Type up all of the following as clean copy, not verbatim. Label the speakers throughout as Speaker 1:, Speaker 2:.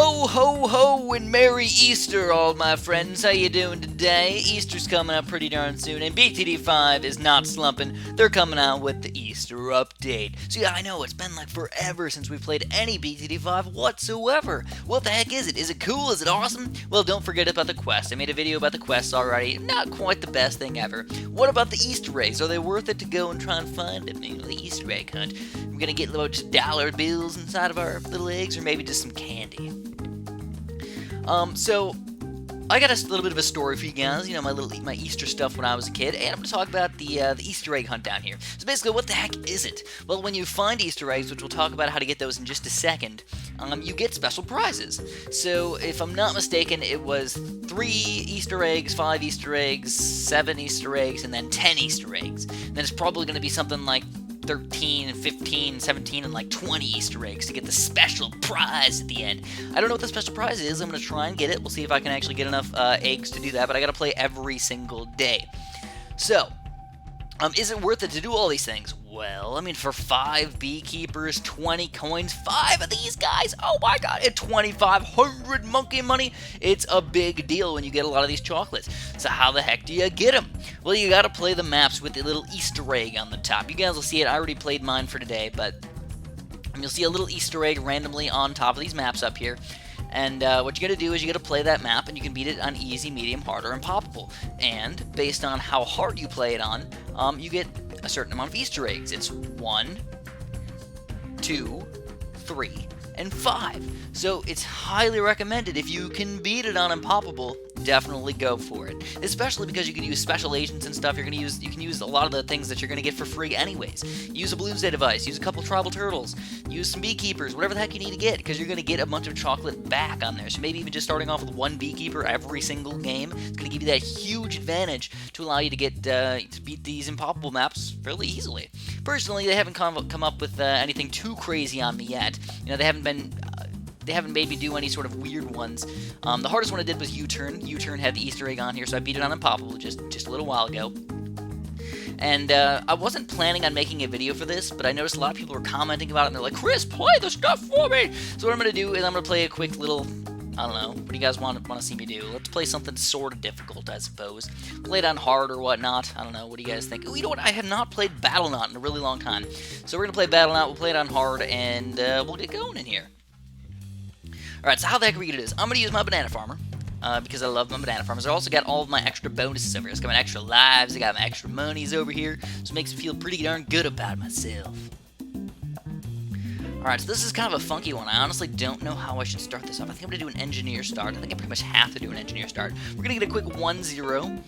Speaker 1: Ho, ho, ho, and Merry Easter, all my friends. How you doing today? Easter's coming up pretty darn soon, and BTD5 is not slumping. They're coming out with the Easter update. So yeah, I know, it's been like forever since we played any BTD5 whatsoever. What the heck is it? Is it cool? Is it awesome? Well, don't forget about the quest. I made a video about the quests already. Not quite the best thing ever. What about the Easter eggs? Are they worth it to go and try and find them? You know, the Easter egg hunt. We're gonna get little just dollar bills inside of our little eggs, or maybe just some candy. So I got a little bit of a story for you guys. You know, my Easter stuff when I was a kid, and I'm going to talk about the Easter egg hunt down here. So basically, what the heck is it? Well, when you find Easter eggs, which we'll talk about how to get those in just a second, you get special prizes. So if I'm not mistaken, it was 3 Easter eggs, 5 Easter eggs, 7 Easter eggs, and then 10 Easter eggs. And then it's probably going to be something like 13, 15, 17, and like 20 Easter eggs to get the special prize at the end. I don't know what the special prize is. I'm going to try and get it. We'll see if I can actually get enough eggs to do that, but I got to play every single day. So, is it worth it to do all these things? Well, I mean, for 5 beekeepers, 20 coins, 5 of these guys, oh my god, at 2,500 monkey money, it's a big deal when you get a lot of these chocolates. So how the heck do you get them? Well, you gotta play the maps with the little Easter egg on the top. You guys will see it. I already played mine for today, but you'll see a little Easter egg randomly on top of these maps up here. And what you gotta do is you gotta play that map, and you can beat it on easy, medium, hard, or impossible. And based on how hard you play it on, you get a certain amount of Easter eggs. It's 1, 2, 3, and 5. So it's highly recommended. If you can beat it on impossible, definitely go for it. Especially because you can use special agents and stuff. You can use a lot of the things that you're gonna get for free anyways. Use a Bloomsday device, use a couple tribal turtles, use some beekeepers, whatever the heck you need to get, because you're gonna get a bunch of chocolate back on there. So maybe even just starting off with 1 beekeeper every single game, it's gonna give you that huge advantage to allow you to get to beat these impossible maps fairly easily. Personally, they haven't come up with anything too crazy on me yet. You know, they haven't made me do any sort of weird ones. The hardest one I did was U-Turn. U-Turn had the Easter egg on here, so I beat it on impossible just a little while ago. And I wasn't planning on making a video for this, but I noticed a lot of people were commenting about it, and they're like, Chris, play the stuff for me! So what I'm going to do is I'm going to play a quick little, I don't know, what do you guys want to see me do? Let's play something sort of difficult, I suppose. Play it on hard or whatnot. I don't know, what do you guys think? Oh, you know what, I have not played Battle.net in a really long time. So we're going to play Battle.net, we'll play it on hard, and we'll get going in here. Alright, so how the heck are we going to do this? I'm going to use my banana farmer, because I love my banana farmers. I also got all of my extra bonuses over here. I got my extra lives, I got my extra monies over here, so it makes me feel pretty darn good about myself. Alright, so this is kind of a funky one. I honestly don't know how I should start this off. I think I'm going to do an engineer start. I think I pretty much have to do an engineer start. We're going to get a quick 1-0,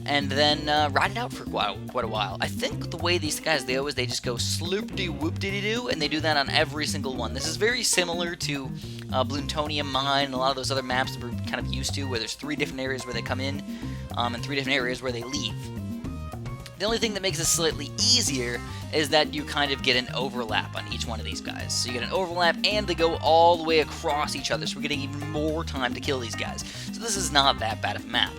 Speaker 1: and then ride it out for quite a while. I think the way these guys, they just go sloop-de-whoop-de-doo, and they do that on every single one. This is very similar to Bloontonium Mine and a lot of those other maps that we're kind of used to, where there's 3 different areas where they come in, and 3 different areas where they leave. The only thing that makes this slightly easier is that you kind of get an overlap on each one of these guys. So you get an overlap, and they go all the way across each other, so we're getting even more time to kill these guys. So this is not that bad of a map.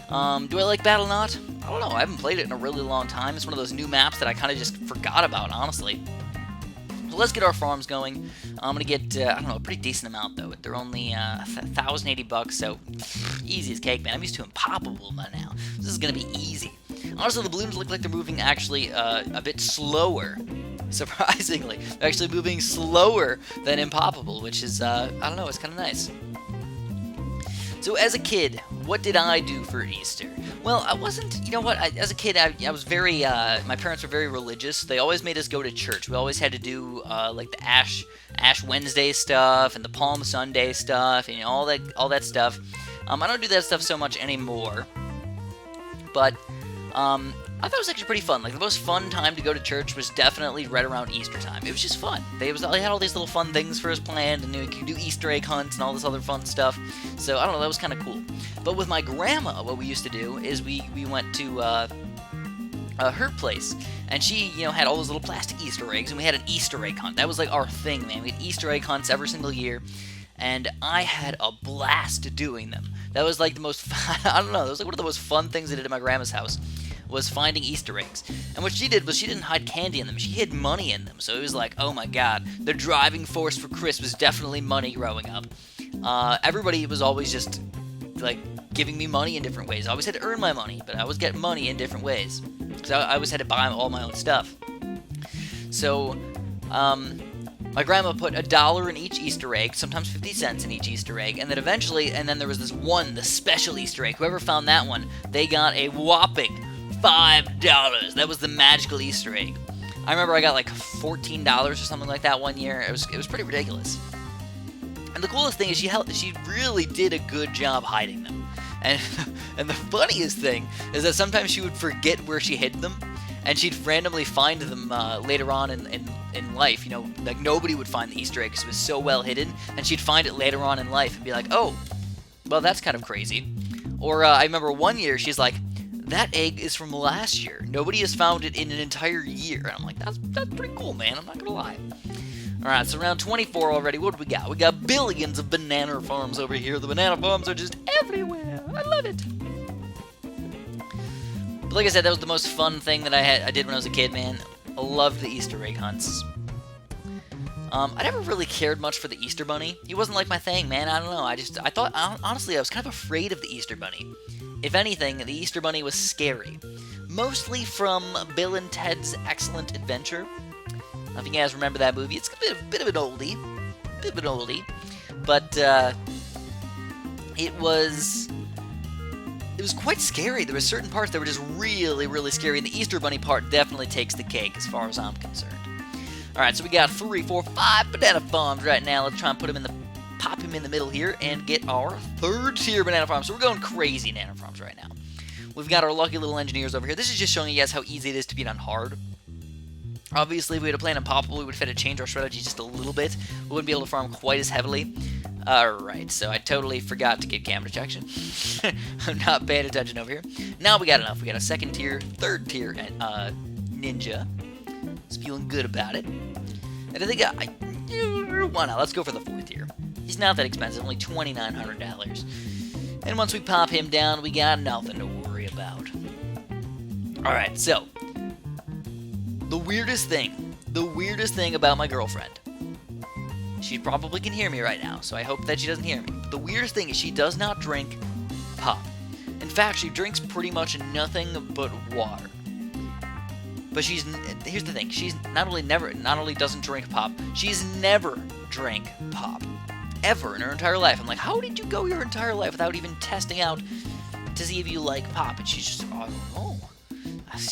Speaker 1: Do I like Battle.net? I don't know, I haven't played it in a really long time. It's one of those new maps that I kind of just forgot about, honestly. So let's get our farms going. I'm gonna get, I don't know, a pretty decent amount, though. They're only 1,080 bucks, so easy as cake, man. I'm used to impossible by now. This is gonna be easy. Honestly, the balloons look like they're moving actually a bit slower. Surprisingly, they're actually moving slower than impossible, which is, I don't know, it's kind of nice. So as a kid, what did I do for Easter? Well, I wasn't, you know what, as a kid, I was very, my parents were very religious. They always made us go to church. We always had to do, like, the Ash Wednesday stuff and the Palm Sunday stuff and, you know, all that stuff. I don't do that stuff so much anymore, but, I thought it was actually pretty fun. Like, the most fun time to go to church was definitely right around Easter time. It was just fun. They had all these little fun things for us planned, and you could do Easter egg hunts and all this other fun stuff. So, I don't know, that was kind of cool. But with my grandma, what we used to do is we went to her place, and she, you know, had all those little plastic Easter eggs, and we had an Easter egg hunt. That was like our thing, man. We had Easter egg hunts every single year, and I had a blast doing them. That was like the most, I don't know, that was like one of the most fun things I did at my grandma's house, was finding Easter eggs. And what she did was she didn't hide candy in them, she hid money in them. So it was like, oh my god, the driving force for Chris was definitely money growing up. everybody was always just like giving me money in different ways. I always had to earn my money, but I always get money in different ways. Because I always had to buy all my own stuff. So, my grandma put $1 in each Easter egg, sometimes 50 cents in each Easter egg, and then eventually, there was the special Easter egg. Whoever found that one, they got a whopping $5. That was the magical Easter egg. I remember I got like $14 or something like that one year. It was pretty ridiculous. And the coolest thing is she really did a good job hiding them. And and the funniest thing is that sometimes she would forget where she hid them, and she'd randomly find them later on in life. You know, like nobody would find the Easter egg because it was so well hidden, and she'd find it later on in life and be like, oh, well, that's kind of crazy. Or I remember one year she's like, that egg is from last year. Nobody has found it in an entire year. And I'm like, that's pretty cool, man. I'm not gonna lie. Alright, so round 24 already. What do we got? We got billions of banana farms over here. The banana farms are just everywhere. I love it. But like I said, that was the most fun thing that I did when I was a kid, man. I loved the Easter egg hunts. I never really cared much for the Easter Bunny. He wasn't like my thing, man. I don't know. I thought, honestly, I was kind of afraid of the Easter Bunny. If anything, the Easter Bunny was scary. Mostly from Bill and Ted's Excellent Adventure. If you guys remember that movie, it's a bit of an oldie. But, it was quite scary. There were certain parts that were just really, really scary, and the Easter Bunny part definitely takes the cake as far as I'm concerned. Alright, so we got 3, 4, 5 banana farms right now. Let's try and pop him in the middle here and get our 3rd tier banana farm. So we're going crazy banana farms right now. We've got our lucky little engineers over here. This is just showing you guys how easy it is to beat on hard. Obviously, if we had a plan on Popple, we would have had to change our strategy just a little bit. We wouldn't be able to farm quite as heavily. Alright, so I totally forgot to get camera detection. I'm not paying attention over here. Now we got enough. We got a 2nd tier, 3rd tier ninja. Just feeling good about it. And I think why not? Let's go for the 4th tier. He's not that expensive, only $2,900. And once we pop him down, we got nothing to worry about. Alright, so the weirdest thing about my girlfriend. She probably can hear me right now, so I hope that she doesn't hear me. But the weirdest thing is she does not drink pop. In fact, she drinks pretty much nothing but water. But here's the thing, she's not only doesn't drink pop, she's never drank pop. Ever in her entire life. I'm like, how did you go your entire life without even testing out to see if you like pop? And she's just, oh.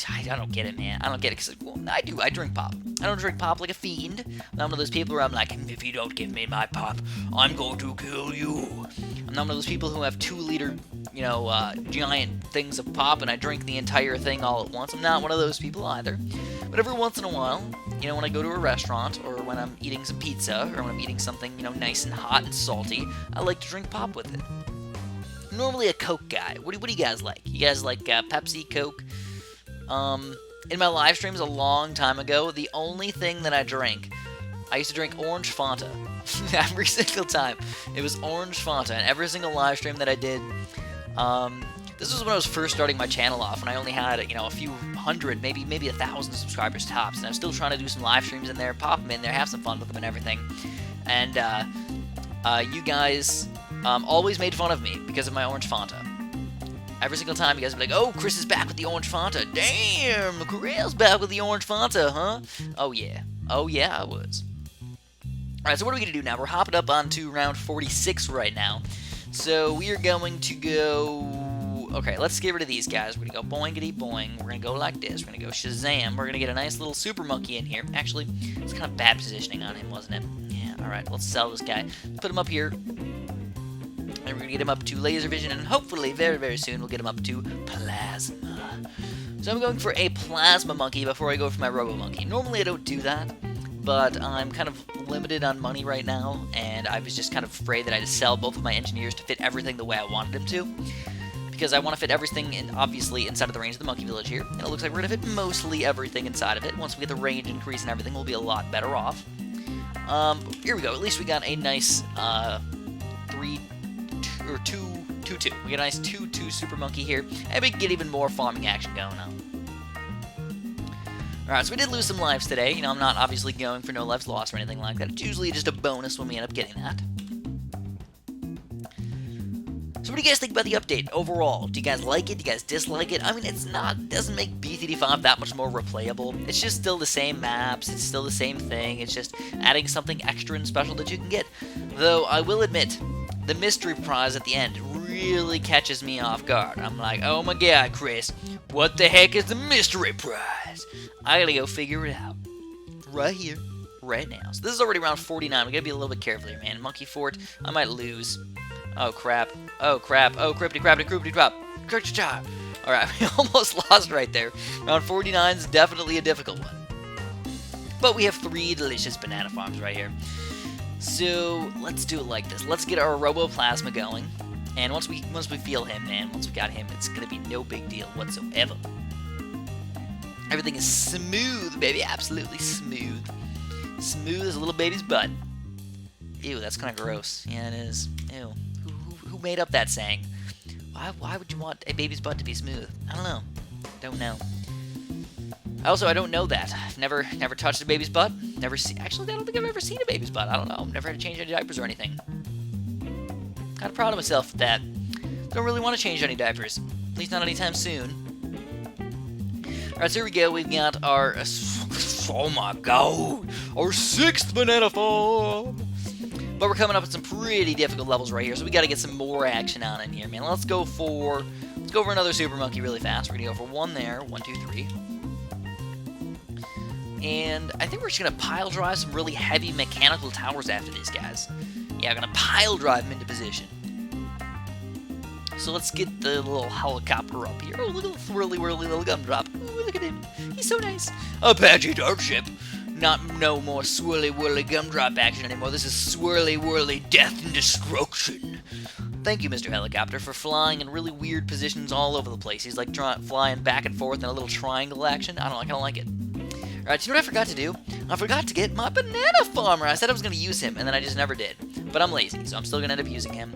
Speaker 1: I don't get it, man. I don't get it, because well, I do. I drink pop. I don't drink pop like a fiend. I'm not one of those people where I'm like, if you don't give me my pop, I'm going to kill you. I'm not one of those people who have 2-liter, giant things of pop, and I drink the entire thing all at once. I'm not one of those people either. But every once in a while, when I go to a restaurant, or when I'm eating some pizza, or when I'm eating something, nice and hot and salty, I like to drink pop with it. Normally a Coke guy. What do you guys like? You guys like Pepsi, Coke? In my live streams a long time ago, the only thing that I used to drink orange Fanta. Every single time. It was orange Fanta, and every single live stream that I did, this was when I was first starting my channel off, and I only had, a few hundred, maybe 1,000 subscribers tops, and I was still trying to do some live streams in there, pop them in there, have some fun with them and everything. And, you guys, always made fun of me because of my orange Fanta. Every single time, you guys would be like, oh, Chris is back with the orange Fanta. Damn, Chris back with the orange Fanta, huh? Oh, yeah. Oh, yeah, I was. Alright, so what are we going to do now? We're hopping up onto round 46 right now. So we are going to go... Okay, let's get rid of these guys. We're going to go boingity boing. We're going to go like this. We're going to go Shazam. We're going to get a nice little super monkey in here. Actually, it's kind of bad positioning on him, wasn't it? Yeah, alright, let's sell this guy. Put him up here. And we're going to get him up to laser vision, and hopefully, very, very soon, we'll get him up to plasma. So I'm going for a plasma monkey before I go for my robo monkey. Normally I don't do that, but I'm kind of limited on money right now, and I was just kind of afraid that I had to sell both of my engineers to fit everything the way I wanted them to. Because I want to fit everything, obviously, inside of the range of the monkey village here. And it looks like we're going to fit mostly everything inside of it. Once we get the range increase and everything, we'll be a lot better off. Here we go. At least we got a nice 2-2. We got a nice 2-2 super monkey here, and we can get even more farming action going on. Alright, so we did lose some lives today. I'm not obviously going for no lives lost or anything like that. It's usually just a bonus when we end up getting that. So what do you guys think about the update overall? Do you guys like it? Do you guys dislike it? I mean, doesn't make BTD5 that much more replayable. It's just still the same maps, it's still the same thing, it's just adding something extra and special that you can get. Though, I will admit, the mystery prize at the end really catches me off guard. I'm like, oh my god, Chris, what the heck is the mystery prize? I gotta go figure it out. Right here, right now. So this is already round 49, we gotta be a little bit careful here, man. Monkey Fort, I might lose. Oh crap, oh crap, oh crypty crappity croopity crop. Alright, we almost lost right there. Round 49 is definitely a difficult one. But we have 3 delicious banana farms right here. So let's do it like this. Let's get our Roboplasma going. And once we feel him, man, once we got him, it's gonna be no big deal whatsoever. Everything is smooth, baby, absolutely smooth. Smooth as a little baby's butt. Ew, that's kind of gross. Yeah, it is. Ew. Who made up that saying? Why would you want a baby's butt to be smooth? I don't know. Don't know. Also, I don't know that. I've never touched a baby's butt. Actually, I don't think I've ever seen a baby's butt. I don't know. Never had to change any diapers or anything. Kind of proud of myself for that. Don't really want to change any diapers. At least not anytime soon. Alright, so here we go. We've got our... oh my god! Our 6th banana farm! But we're coming up with some pretty difficult levels right here, so we got to get some more action on in here, man. Let's go for another Super Monkey really fast. We're gonna go for 1 there, 1, 2, 3, and I think we're just gonna pile drive some really heavy mechanical towers after these guys. Yeah, we're gonna pile drive them into position. So let's get the little helicopter up here. Oh, look at the swirly whirly little gumdrop. Oh, look at him. He's so nice. Apache Darkship. No more swirly whirly gumdrop action anymore. This is swirly whirly death and destruction. Thank you, Mr. Helicopter, for flying in really weird positions all over the place. He's like flying back and forth in a little triangle action. I don't like it. Alright, you know what I forgot to do? I forgot to get my banana farmer. I said I was going to use him, and then I just never did. But I'm lazy, so I'm still going to end up using him.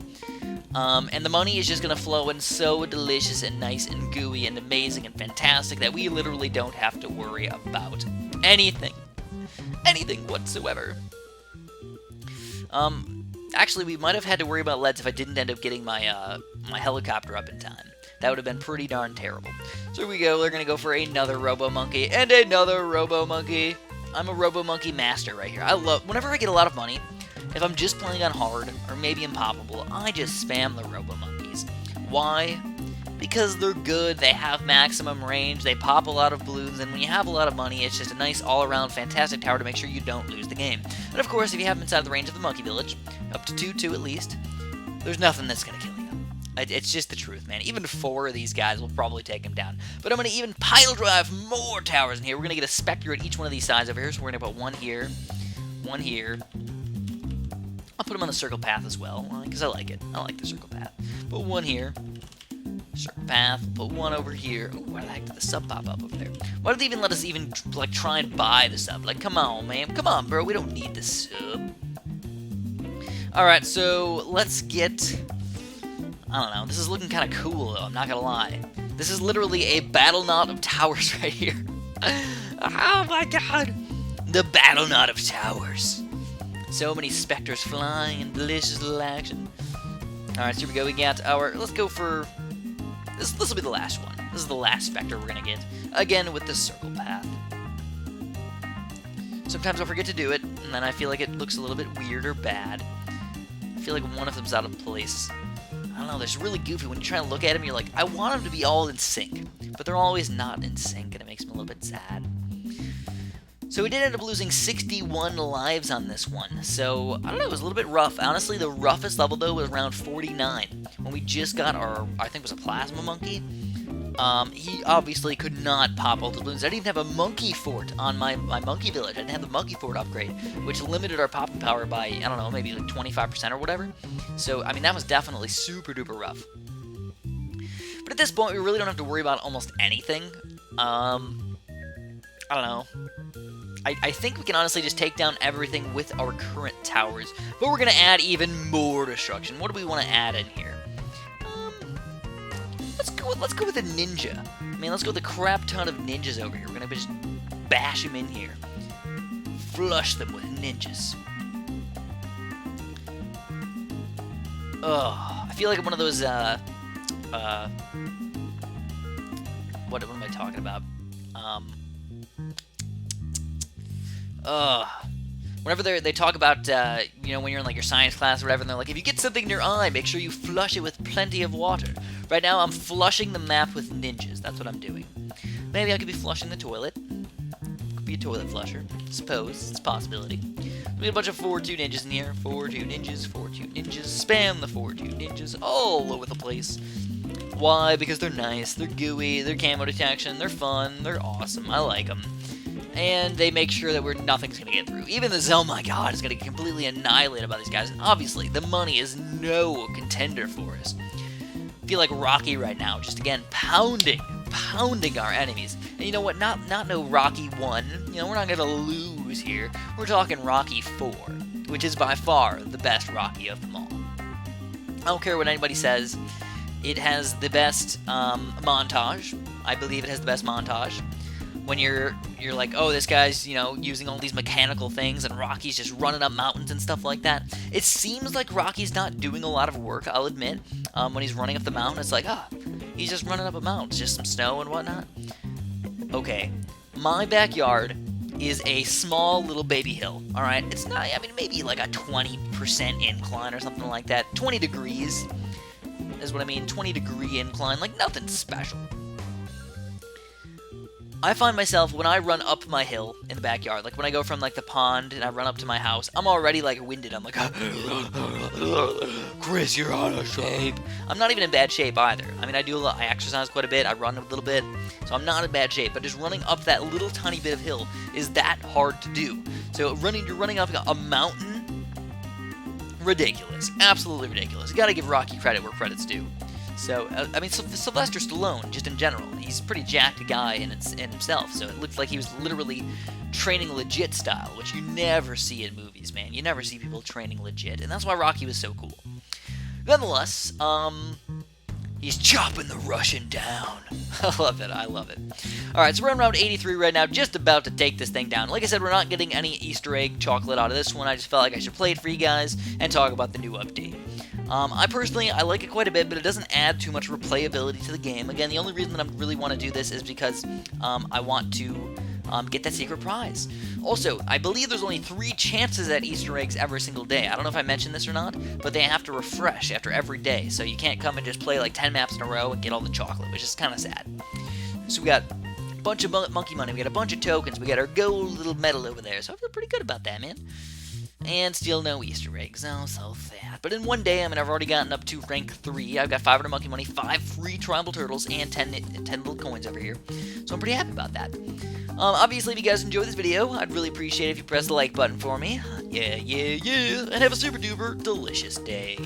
Speaker 1: And the money is just going to flow in so delicious and nice and gooey and amazing and fantastic that we literally don't have to worry about anything. Anything whatsoever. Actually, we might have had to worry about leads if I didn't end up getting my my helicopter up in time. That would have been pretty darn terrible. So here we go. We're gonna go for another Robo Monkey and another Robo Monkey. I'm a Robo Monkey master right here. I love whenever I get a lot of money. If I'm just playing on hard or maybe impoppable, I just spam the Robo Monkeys. Why? Because they're good, they have maximum range, they pop a lot of balloons, and when you have a lot of money, it's just a nice all-around fantastic tower to make sure you don't lose the game. And of course, if you have them inside the range of the Monkey Village, up to 2 at least, there's nothing that's going to kill you. It's just the truth, man. Even 4 of these guys will probably take him down. But I'm going to even pile drive more towers in here. We're going to get a Spectre at each one of these sides over here, so we're going to put 1 here, 1 here. I'll put them on the circle path as well, because I like it. I like the circle path. Put 1 here. Circle path, put 1 over here. Ooh, why the heck did the sub pop up over there? Why did they even let us even, like, try and buy the sub? Like, come on, man. Come on, bro. We don't need the sub. Alright, so let's get... I don't know. This is looking kind of cool, though. I'm not gonna lie. This is literally a battle knot of towers right here. Oh, my God. The battle knot of towers. So many specters flying and delicious little action. Alright, so here we go. We got our... Let's go for... This will be the last one. This is the last Spectre we're going to get. Again, with the circle path. Sometimes I'll forget to do it, and then I feel like it looks a little bit weird or bad. I feel like one of them's out of place. I don't know, they're just really goofy. When you try to look at them, you're like, I want them to be all in sync. But they're always not in sync, and it makes me a little bit sad. So we did end up losing 61 lives on this one. So, I don't know, it was a little bit rough. Honestly, the roughest level, though, was around 49. When we just got our, I think it was a Plasma Monkey. He obviously could not pop all the balloons. I didn't even have a Monkey Fort on my Monkey Village. I didn't have the Monkey Fort upgrade, which limited our popping power by, I don't know, maybe like 25% or whatever. So, I mean, that was definitely super duper rough. But at this point, we really don't have to worry about almost anything. I don't know. I think we can honestly just take down everything with our current towers. But we're going to add even more destruction. What do we want to add in here? Let's go with a ninja. I mean, let's go with a crap ton of ninjas over here. We're going to just bash them in here. Flush them with ninjas. Ugh. I feel like I'm one of those, what am I talking about? Whenever they talk about, you know, when you're in like your science class or whatever, and they're like, if you get something in your eye, make sure you flush it with plenty of water. Right now, I'm flushing the map with ninjas. That's what I'm doing. Maybe I could be flushing the toilet. Could be a toilet flusher. Suppose. It's a possibility. We got a bunch of 4-2 ninjas in here. 4-2 ninjas, 4-2 ninjas. Spam the 4-2 ninjas all over the place. Why? Because they're nice, they're gooey, they're camo detection, they're fun, they're awesome. I like them. And they make sure that nothing's going to get through. Even the oh my god is going to get completely annihilated by these guys. And obviously, the money is no contender for us. I feel like Rocky right now, just again, pounding our enemies. And you know what? Not no Rocky 1. You know, we're not going to lose here. We're talking Rocky 4, which is by far the best Rocky of them all. I don't care what anybody says. It has the best montage. I believe it has the best montage. When you're like, oh, this guy's, you know, using all these mechanical things, and Rocky's just running up mountains and stuff like that. It seems like Rocky's not doing a lot of work, I'll admit. When he's running up the mountain, it's like, he's just running up a mountain. It's just some snow and whatnot. Okay, my backyard is a small little baby hill, alright? It's not, I mean, maybe like a 20% incline or something like that. 20 degrees is what I mean, 20-degree incline, like nothing special. I find myself, when I run up my hill in the backyard, like when I go from like the pond and I run up to my house, I'm already like winded. I'm like, Chris, you're out of shape. I'm not even in bad shape either. I mean, I exercise quite a bit, I run a little bit, so I'm not in bad shape, but just running up that little tiny bit of hill is that hard to do. So you're running up a mountain, ridiculous, absolutely ridiculous. You gotta give Rocky credit where credit's due. So, I mean, Sylvester Stallone, just in general, he's a pretty jacked guy in himself, so it looks like he was literally training legit style, which you never see in movies, man. You never see people training legit, and that's why Rocky was so cool. Nonetheless, he's chopping the Russian down. I love it, I love it. Alright, so we're in round 83 right now, just about to take this thing down. Like I said, we're not getting any Easter egg chocolate out of this one. I just felt like I should play it for you guys and talk about the new update. I like it quite a bit, but it doesn't add too much replayability to the game. Again, the only reason that I really want to do this is because I want to get that secret prize. Also, I believe there's only 3 chances at Easter eggs every single day. I don't know if I mentioned this or not, but they have to refresh after every day, so you can't come and just play like 10 maps in a row and get all the chocolate, which is kind of sad. So we got a bunch of monkey money, we got a bunch of tokens, we got our gold little medal over there, so I feel pretty good about that, man. And still no Easter eggs. Oh, so sad. But in one day, I mean, I've already gotten up to rank 3. I've got 500 monkey money, 5 free tribal turtles, and 10 little coins over here. So I'm pretty happy about that. Obviously, if you guys enjoyed this video, I'd really appreciate it if you press the like button for me. Yeah, and have a super duper delicious day.